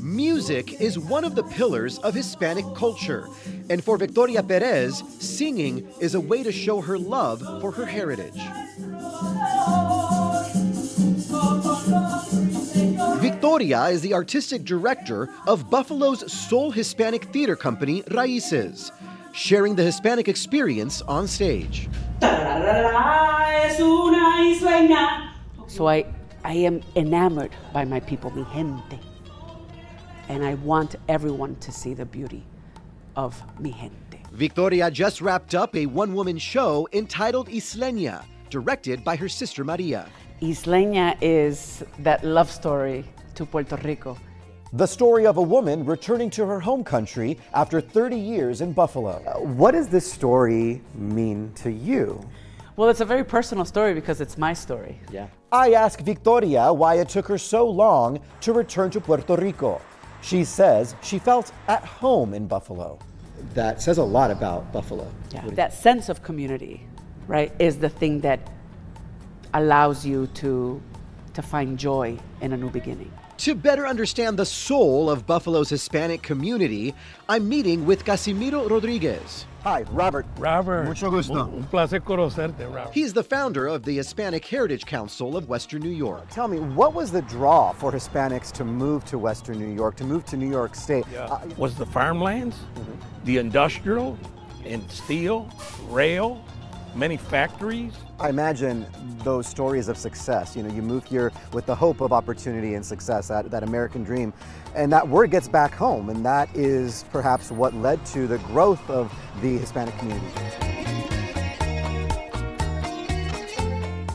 Music is one of the pillars of Hispanic culture, and for Victoria Perez, singing is a way to show her love for her heritage. Victoria is the artistic director of Buffalo's sole Hispanic theater company, Raíces, sharing the Hispanic experience on stage. So I am enamored by my people, mi gente. And I want everyone to see the beauty of mi gente. Victoria just wrapped up a one-woman show entitled Isleña, directed by her sister Maria. Isleña is that love story to Puerto Rico. The story of a woman returning to her home country after 30 years in Buffalo. What does this story mean to you? Well, it's a very personal story because it's my story. Yeah. I asked Victoria why it took her so long to return to Puerto Rico. She says she felt at home in Buffalo. That says a lot about Buffalo. Yeah. That sense of community, right, is the thing that allows you to find joy in a new beginning. To better understand the soul of Buffalo's Hispanic community, I'm meeting with Casimiro Rodriguez. Hi, Robert. Robert. Mucho gusto. Un placer conocerte, Robert. He's the founder of the Hispanic Heritage Council of Western New York. Tell me, what was the draw for Hispanics to move to Western New York, to move to New York State? Was the farmlands, the industrial, and steel, rail, many factories. I imagine those stories of success. You know, you move here with the hope of opportunity and success, that American dream, and that word gets back home, and that is perhaps what led to the growth of the Hispanic community.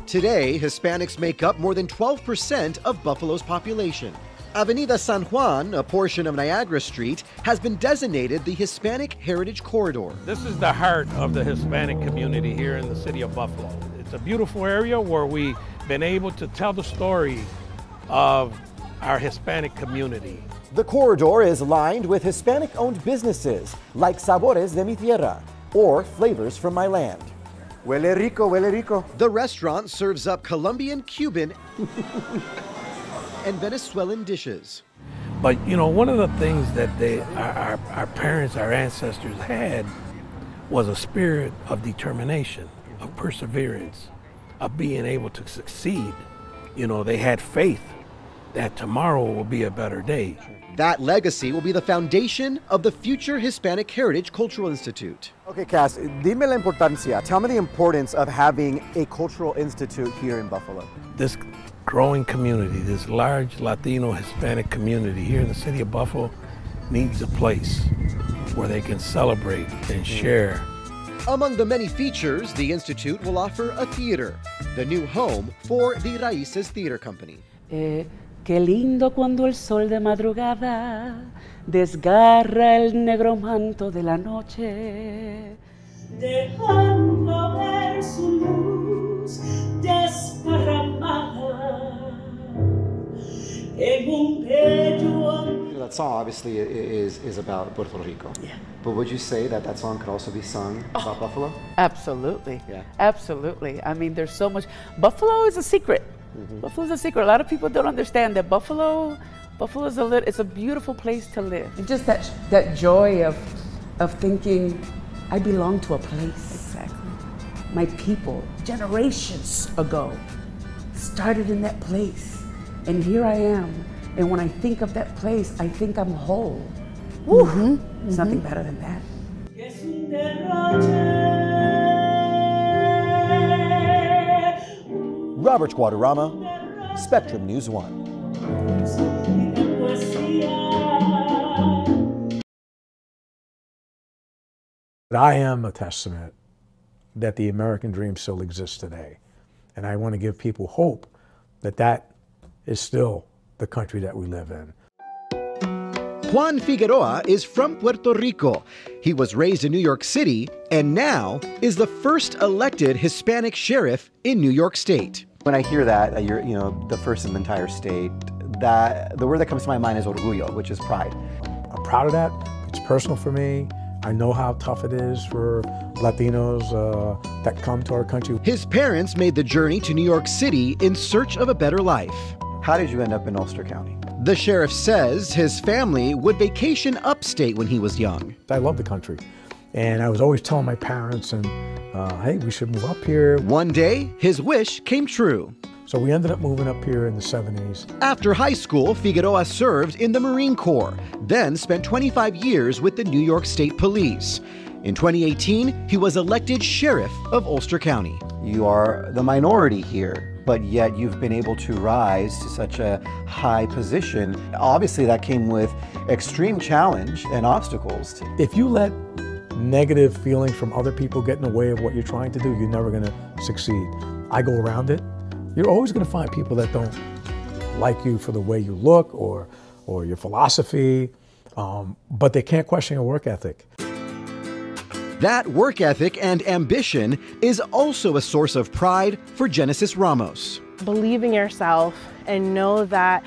Today, Hispanics make up more than 12% of Buffalo's population. Avenida San Juan, a portion of Niagara Street, has been designated the Hispanic Heritage Corridor. This is the heart of the Hispanic community here in the city of Buffalo. It's a beautiful area where we've been able to tell the story of our Hispanic community. The corridor is lined with Hispanic-owned businesses like Sabores de mi Tierra, or Flavors from My Land. Huele rico, huele rico. The restaurant serves up Colombian, Cuban, and Venezuelan dishes. But you know, one of the things that our parents, our ancestors had was a spirit of determination, of perseverance, of being able to succeed. You know, they had faith that tomorrow will be a better day. That legacy will be the foundation of the future Hispanic Heritage Cultural Institute. Okay, Cass, dime la importancia. Tell me the importance of having a cultural institute here in Buffalo. This growing community, this large Latino Hispanic community here in the city of Buffalo needs a place where they can celebrate and share. Among the many features, the Institute will offer a theater, the new home for the Raíces Theater Company. Qué lindo cuando el sol de madrugada desgarra el negro manto de la noche, dejando ver su luz desparramada en un bello. That song obviously is about Puerto Rico. Yeah. But would you say that that song could also be sung about Buffalo? Absolutely. Yeah. Absolutely. I mean, there's so much. Buffalo is a secret. Buffalo's a secret. A lot of people don't understand that Buffalo is it's a beautiful place to live. And just that joy of thinking, I belong to a place. Exactly. My people, generations ago, started in that place. And here I am. And when I think of that place, I think I'm whole. Woo! There's nothing better than that. Robert Guadarrama, Spectrum News 1. I am a testament that the American dream still exists today. And I want to give people hope that that is still the country that we live in. Juan Figueroa is from Puerto Rico. He was raised in New York City and now is the first elected Hispanic sheriff in New York State. When I hear that you're, the first in the entire state, that the word that comes to my mind is orgullo, which is pride. I'm proud of that. It's personal for me. I know how tough it is for Latinos that come to our country. His parents made the journey to New York City in search of a better life. How did you end up in Ulster County? The sheriff says his family would vacation upstate when he was young. I love the country, and I was always telling my parents, and hey, we should move up here. One day, his wish came true. So we ended up moving up here in the 70s. After high school, Figueroa served in the Marine Corps, then spent 25 years with the New York State Police. In 2018, he was elected sheriff of Ulster County. You are the minority here, but yet you've been able to rise to such a high position. Obviously, that came with extreme challenge and obstacles. If you let negative feelings from other people get in the way of what you're trying to do, you're never going to succeed. I go around it. You're always going to find people that don't like you for the way you look or your philosophy, but they can't question your work ethic. That work ethic and ambition is also a source of pride for Genesis Ramos. Believe in yourself and know that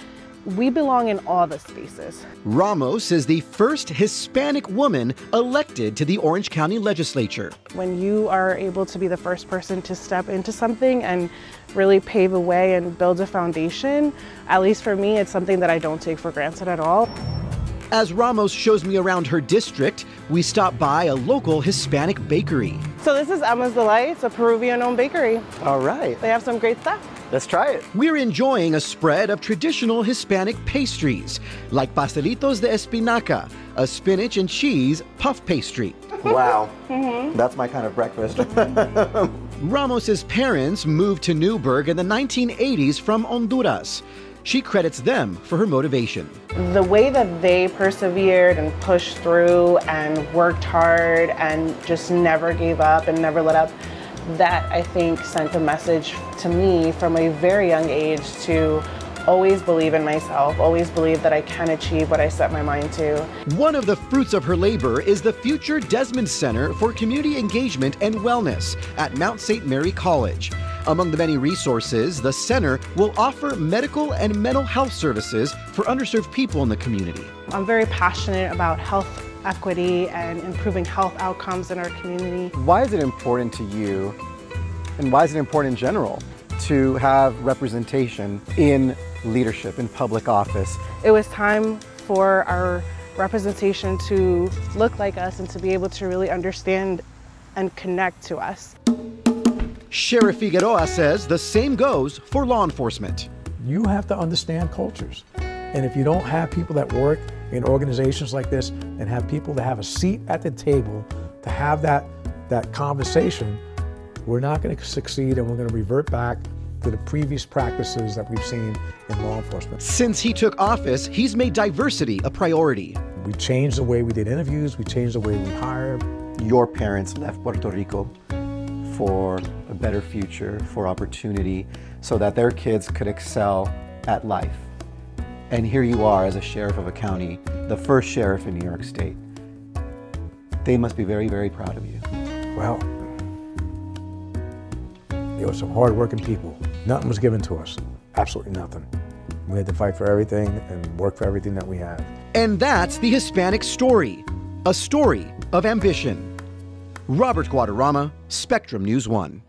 we belong in all the spaces. Ramos is the first Hispanic woman elected to the Orange County Legislature. When you are able to be the first person to step into something and really pave a way and build a foundation, at least for me, it's something that I don't take for granted at all. As Ramos shows me around her district, we stop by a local Hispanic bakery. So this is Emma's Delight. It's a Peruvian-owned bakery. All right. They have some great stuff. Let's try it. We're enjoying a spread of traditional Hispanic pastries, like pastelitos de espinaca, a spinach and cheese puff pastry. Wow. That's my kind of breakfast. Ramos's parents moved to Newburgh in the 1980s from Honduras. She credits them for her motivation. The way that they persevered and pushed through and worked hard and just never gave up and never let up, that I think sent a message to me from a very young age to always believe in myself, always believe that I can achieve what I set my mind to. One of the fruits of her labor is the future Desmond Center for Community Engagement and Wellness at Mount St. Mary College. Among the many resources, the center will offer medical and mental health services for underserved people in the community. I'm very passionate about health equity and improving health outcomes in our community. Why is it important to you, and why is it important in general, to have representation in leadership, in public office? It was time for our representation to look like us and to be able to really understand and connect to us. Sheriff Figueroa says the same goes for law enforcement. You have to understand cultures. And if you don't have people that work in organizations like this and have people that have a seat at the table to have that conversation, we're not going to succeed, and we're going to revert back to the previous practices that we've seen in law enforcement. Since he took office, he's made diversity a priority. We changed the way we did interviews, we changed the way we hired. Your parents left Puerto Rico for a better future, for opportunity, so that their kids could excel at life. And here you are as a sheriff of a county, the first sheriff in New York State. They must be very, very proud of you. Well, there were some hard-working people. Nothing was given to us, absolutely nothing. We had to fight for everything and work for everything that we had. And that's the Hispanic story, a story of ambition. Robert Guadarrama, Spectrum News 1.